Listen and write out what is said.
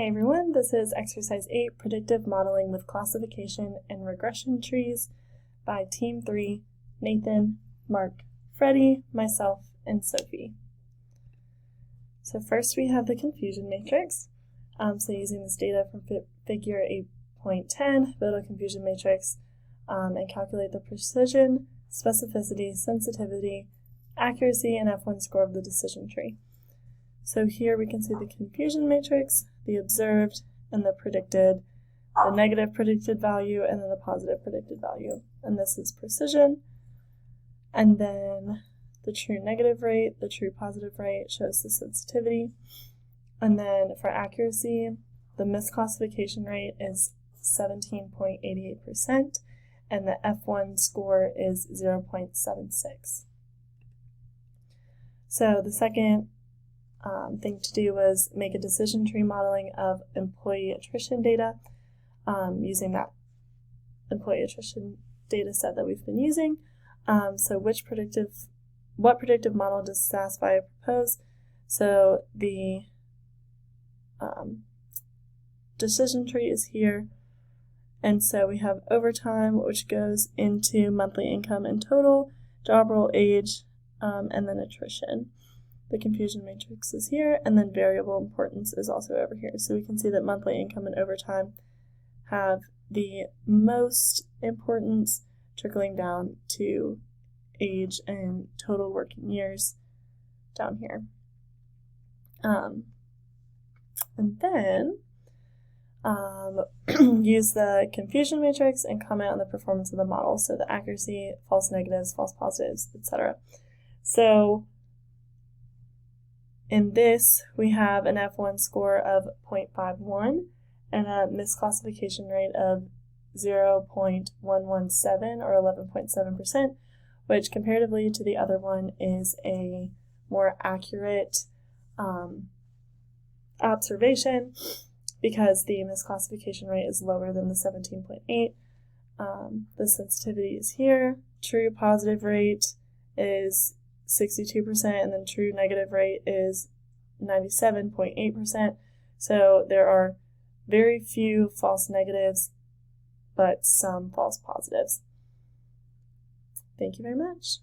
Hey everyone, this is exercise 8, Predictive Modeling with Classification and Regression Trees by Team 3, Nathan, Mark, Freddie, myself, and Sophie. So first we have the confusion matrix. So using this data from figure 8.10, build a confusion matrix and calculate the precision, specificity, sensitivity, accuracy, and F1 score of the decision tree. So here we can see the confusion matrix, the observed, and the predicted, the negative predicted value, and then the positive predicted value. And this is precision. And then the true negative rate, the true positive rate shows the sensitivity. And then for accuracy, the misclassification rate is 17.88%, and the F1 score is 0.76. So the second thing to do was make a decision tree modeling of employee attrition data using that employee attrition data set that we've been using. So what predictive model does Satisfy propose? So the decision tree is here, and so we have overtime, which goes into monthly income and total, job role, age, and then attrition. The confusion matrix is here, and then variable importance is also over here. So we can see that monthly income and overtime have the most importance, trickling down to age and total working years down here. And then use the confusion matrix and comment on the performance of the model, so the accuracy, false negatives, false positives, etc. So in this, we have an F1 score of 0.51 and a misclassification rate of 0.117 or 11.7%, which comparatively to the other one is a more accurate observation because the misclassification rate is lower than the 17.8. The sensitivity is here. True positive rate is 62%, and then true negative rate is 97.8%. So there are very few false negatives, but some false positives. Thank you very much.